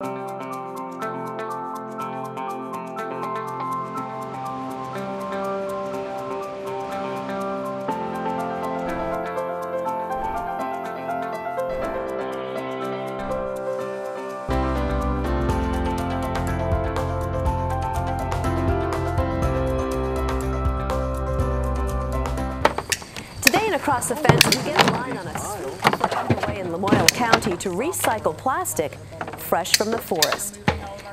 Across the fence, we get a line on a swoop effort underway in Lamoille County to recycle plastic fresh from the forest.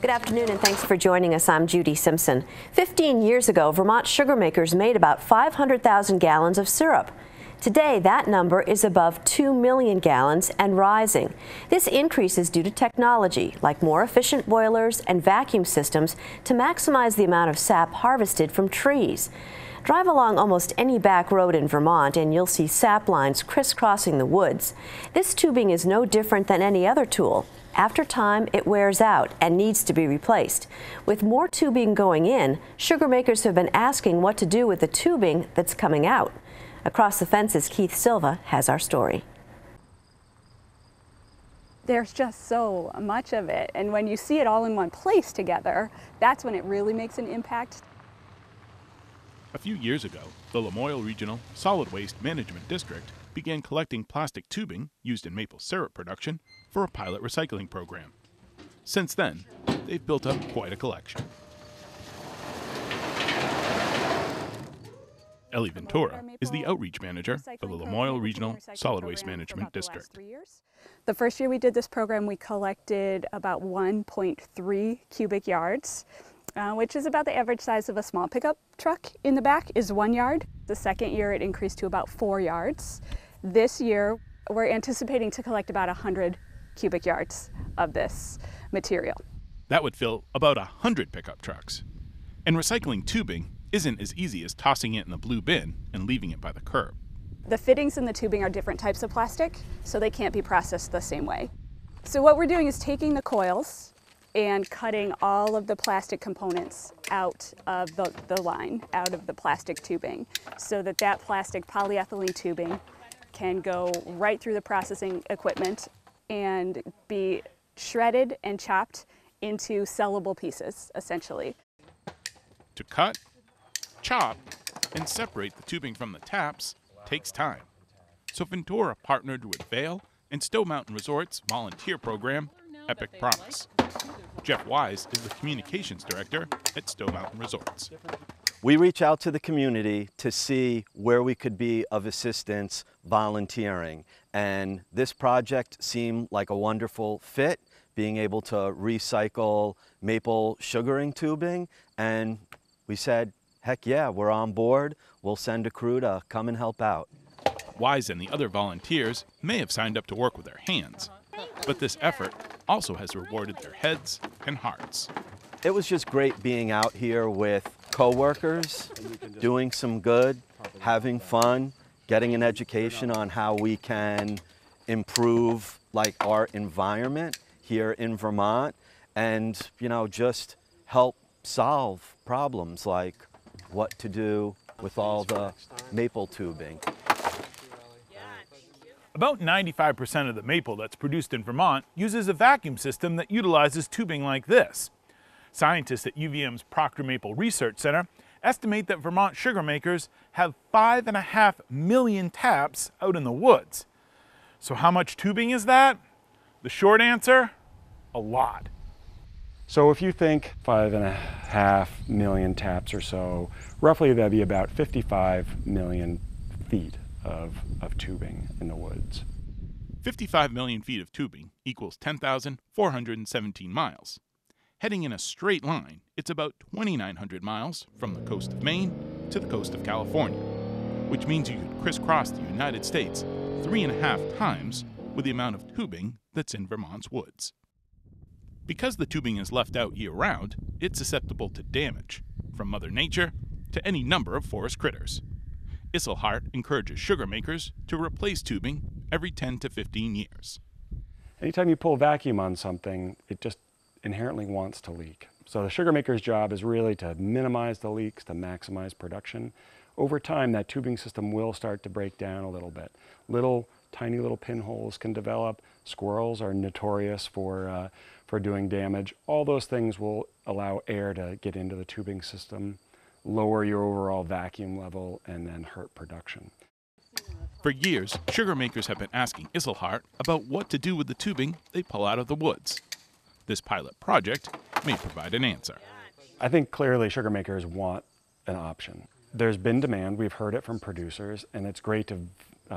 Good afternoon and thanks for joining us. I'm Judy Simpson. 15 years ago, Vermont Sugarmakers made about 500,000 gallons of syrup. Today, that number is above 2 million gallons and rising. This increase is due to technology, like more efficient boilers and vacuum systems to maximize the amount of sap harvested from trees. Drive along almost any back road in Vermont and you'll see sap lines crisscrossing the woods. This tubing is no different than any other tool. After time, it wears out and needs to be replaced. With more tubing going in, sugar makers have been asking what to do with the tubing that's coming out. Across the Fence's Keith Silva has our story. There's just so much of it, and when you see it all in one place together, that's when it really makes an impact. A few years ago, the Lamoille Regional Solid Waste Management District began collecting plastic tubing used in maple syrup production for a pilot recycling program. Since then, they've built up quite a collection. Ellie Ventura is the outreach manager for the Lamoille Regional Solid Waste Management District. The first year we did this program, we collected about 1.3 cubic yards. Which is about the average size of a small pickup truck. In the back is 1 yard. The second year it increased to about 4 yards. This year we're anticipating to collect about 100 cubic yards of this material. That would fill about 100 pickup trucks. And recycling tubing isn't as easy as tossing it in the blue bin and leaving it by the curb. The fittings in the tubing are different types of plastic, so they can't be processed the same way. So what we're doing is taking the coils and cutting all of the plastic components out of the line, out of the plastic tubing, so that that plastic polyethylene tubing can go right through the processing equipment and be shredded and chopped into sellable pieces, essentially. To cut, chop, and separate the tubing from the taps takes time. So Ventura partnered with Vail and Stowe Mountain Resort's volunteer program, Epic Promise. Jeff Wise is the communications director at Stowe Mountain Resorts. We reach out to the community to see where we could be of assistance volunteering. And this project seemed like a wonderful fit, being able to recycle maple sugaring tubing. And we said, heck yeah, we're on board. We'll send a crew to come and help out. Wise and the other volunteers may have signed up to work with their hands, but this effort also has rewarded their heads and hearts. It was just great being out here with coworkers, doing some good, having fun, getting an education on how we can improve our environment here in Vermont and, just help solve problems like what to do with all the maple tubing. About 95% of the maple that's produced in Vermont uses a vacuum system that utilizes tubing like this. Scientists at UVM's Proctor Maple Research Center estimate that Vermont sugar makers have 5.5 million taps out in the woods. So how much tubing is that? The short answer, a lot. So if you think 5.5 million taps or so, roughly that'd be about 55 million feet of tubing in the woods. 55 million feet of tubing equals 10,417 miles. Heading in a straight line, it's about 2,900 miles from the coast of Maine to the coast of California, which means you could crisscross the United States 3.5 times with the amount of tubing that's in Vermont's woods. Because the tubing is left out year-round, it's susceptible to damage, from Mother Nature to any number of forest critters. Isselheart encourages sugar makers to replace tubing every 10 to 15 years. Anytime you pull a vacuum on something, it just inherently wants to leak. So the sugar maker's job is really to minimize the leaks, to maximize production. Over time, that tubing system will start to break down a little bit. Little tiny little pinholes can develop. Squirrels are notorious for doing damage. All those things will allow air to get into the tubing system, lower your overall vacuum level, and then hurt production. For years, sugar makers have been asking Isselheart about what to do with the tubing they pull out of the woods. This pilot project may provide an answer. I think clearly sugar makers want an option. There's been demand, we've heard it from producers, and it's great to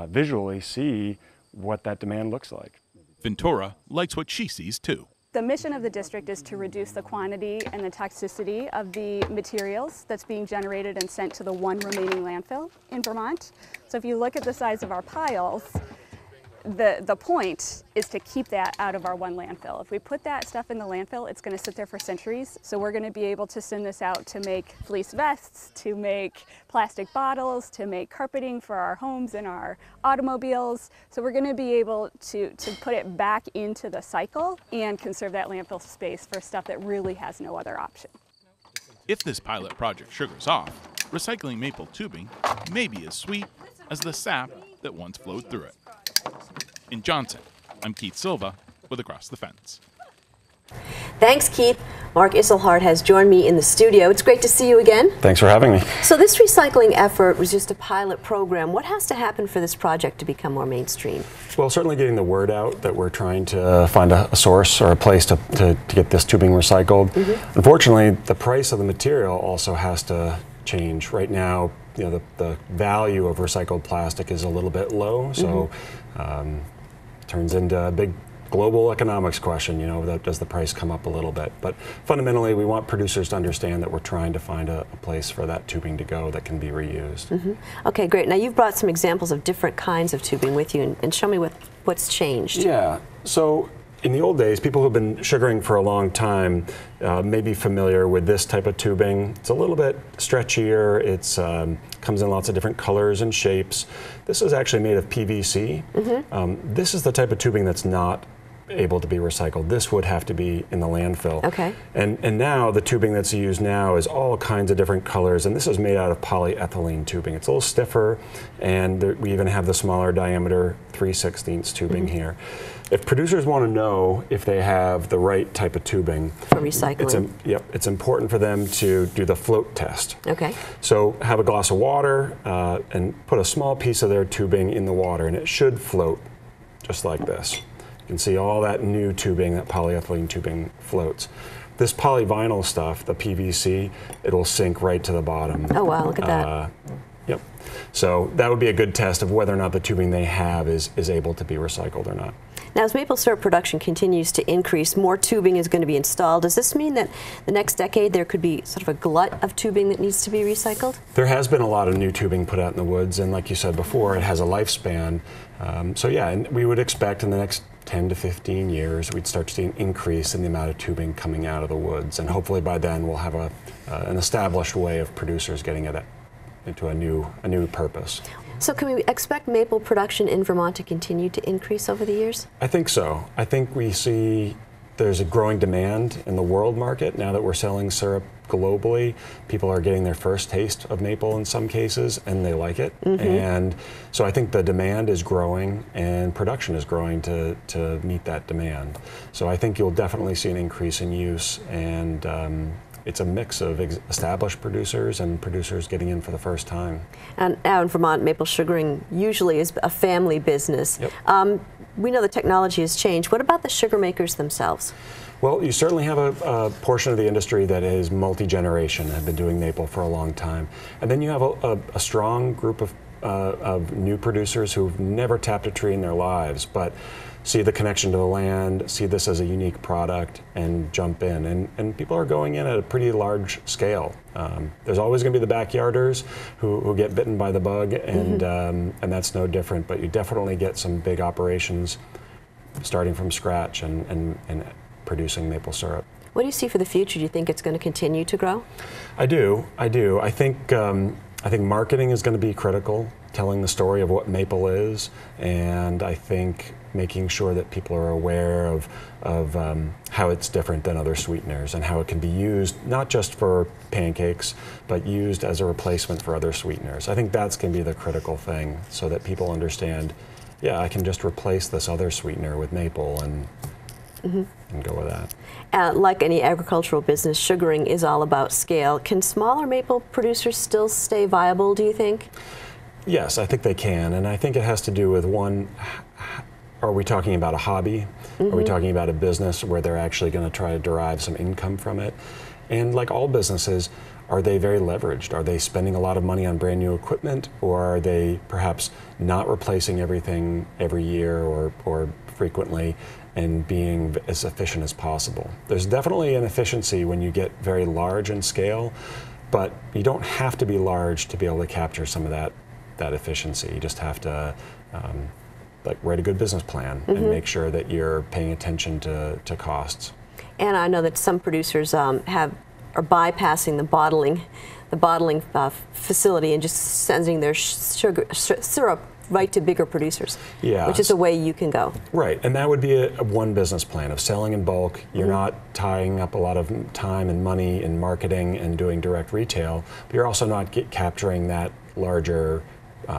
visually see what that demand looks like. Ventura likes what she sees too. The mission of the district is to reduce the quantity and the toxicity of the materials that's being generated and sent to the one remaining landfill in Vermont. So if you look at the size of our piles, the point is to keep that out of our one landfill. If we put that stuff in the landfill, it's going to sit there for centuries. So we're going to be able to send this out to make fleece vests, to make plastic bottles, to make carpeting for our homes and our automobiles. So we're going to be able to put it back into the cycle and conserve that landfill space for stuff that really has no other option. If this pilot project sugars off, recycling maple tubing may be as sweet as the sap that once flowed through it. In Johnson, I'm Keith Silva with Across the Fence. Thanks, Keith. Marc Isselheart has joined me in the studio. It's great to see you again. Thanks for having me. So this recycling effort was just a pilot program. What has to happen for this project to become more mainstream? Well, certainly getting the word out that we're trying to find a source or a place to get this tubing recycled. Unfortunately, the price of the material also has to change. Right now, you know, the value of recycled plastic is a little bit low, so turns into a big global economics question, you know, does the price come up a little bit? But fundamentally, we want producers to understand that we're trying to find a place for that tubing to go that can be reused. Okay, great. Now you've brought some examples of different kinds of tubing with you, and show me what's changed. Yeah, so in the old days, people who've been sugaring for a long time may be familiar with this type of tubing. It's a little bit stretchier. It's comes in lots of different colors and shapes. This is actually made of PVC. This is the type of tubing that's not able to be recycled. This would have to be in the landfill. Okay. And now the tubing that's used now is all kinds of different colors, and this is made out of polyethylene tubing. It's a little stiffer, and we even have the smaller diameter 3/16 tubing here. If producers want to know if they have the right type of tubing for recycling, it's important for them to do the float test. Okay. So have a glass of water and put a small piece of their tubing in the water, and it should float just like this. You can see all that new tubing, that polyethylene tubing floats. This polyvinyl stuff, the PVC, it'll sink right to the bottom. Oh wow, look at that. Yep. So that would be a good test of whether or not the tubing they have is able to be recycled or not. Now, as maple syrup production continues to increase, more tubing is going to be installed. Does this mean that the next decade there could be sort of a glut of tubing that needs to be recycled? There has been a lot of new tubing put out in the woods, and like you said before, it has a lifespan. So yeah, and we would expect in the next 10 to 15 years, we'd start to see an increase in the amount of tubing coming out of the woods, and hopefully by then we'll have an established way of producers getting it into a new purpose. So can we expect maple production in Vermont to continue to increase over the years? I think so. I think we see there's a growing demand in the world market now that we're selling syrup globally. People are getting their first taste of maple in some cases, and they like it. And so I think the demand is growing and production is growing to meet that demand. So I think you'll definitely see an increase in use, and it's a mix of established producers and producers getting in for the first time. And now in Vermont, maple sugaring usually is a family business. Yep. We know the technology has changed. What about the sugar makers themselves? Well, you certainly have a portion of the industry that is multi-generation, have been doing maple for a long time. And then you have a strong group of new producers who've never tapped a tree in their lives, but see the connection to the land, see this as a unique product, and jump in. And people are going in at a pretty large scale. There's always going to be the backyarders who get bitten by the bug, and that's no different. But you definitely get some big operations starting from scratch and producing maple syrup. What do you see for the future? Do you think it's going to continue to grow? I do. I think marketing is going to be critical, telling the story of what maple is, and I think making sure that people are aware of how it's different than other sweeteners and how it can be used not just for pancakes, but used as a replacement for other sweeteners. I think that's going to be the critical thing, so that people understand yeah, I can just replace this other sweetener with maple and go with that. Like any agricultural business, sugaring is all about scale. Can smaller maple producers still stay viable, do you think? Yes, I think they can, and I think it has to do with, one, are we talking about a hobby? Are we talking about a business where they're actually going to try to derive some income from it? And like all businesses, are they very leveraged? Are they spending a lot of money on brand new equipment, or are they perhaps not replacing everything every year or frequently and being as efficient as possible? There's definitely an efficiency when you get very large in scale, but you don't have to be large to be able to capture some of that efficiency. You just have to like write a good business plan and make sure that you're paying attention to costs. And I know that some producers are bypassing the bottling facility and just sending their syrup right to bigger producers, which is a way you can go. Right, and that would be one business plan of selling in bulk. You're not tying up a lot of time and money in marketing and doing direct retail, but you're also not capturing that larger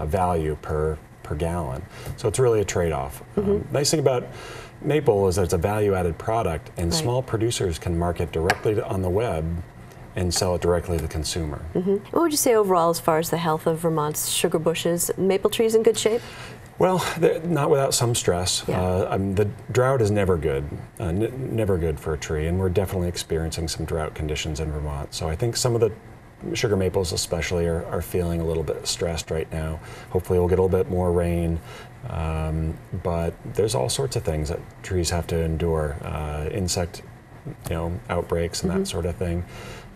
value per gallon. So it's really a trade-off. Nice thing about maple is that it's a value-added product, and small producers can market directly on the web and sell it directly to the consumer. What would you say overall as far as the health of Vermont's sugar bushes? Maple trees in good shape? Well, not without some stress. The drought is never good, never good for a tree, and we're definitely experiencing some drought conditions in Vermont. So I think some of the sugar maples especially are feeling a little bit stressed right now. Hopefully we'll get a little bit more rain, but there's all sorts of things that trees have to endure, insect outbreaks and that sort of thing.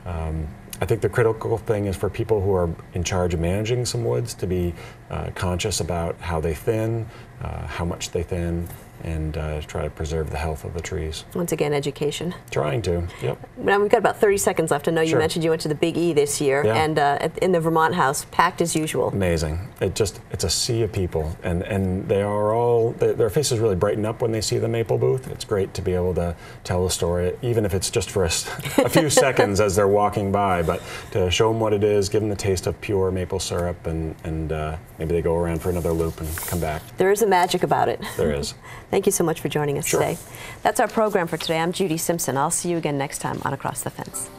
I think the critical thing is for people who are in charge of managing some woods to be conscious about how they thin, how much they thin, and try to preserve the health of the trees. Once again, education. Trying to, yep. Now we've got about 30 seconds left. I know you mentioned you went to the Big E this year, and in the Vermont House, packed as usual. Amazing. It's a sea of people, and they are all, their faces really brighten up when they see the maple booth. It's great to be able to tell the story, even if it's just for a few seconds as they're walking by, but to show them what it is, give them the taste of pure maple syrup, and maybe they go around for another loop and come back. There is a magic about it. There is. Thank you so much for joining us today. That's our program for today. I'm Judy Simpson. I'll see you again next time on Across the Fence.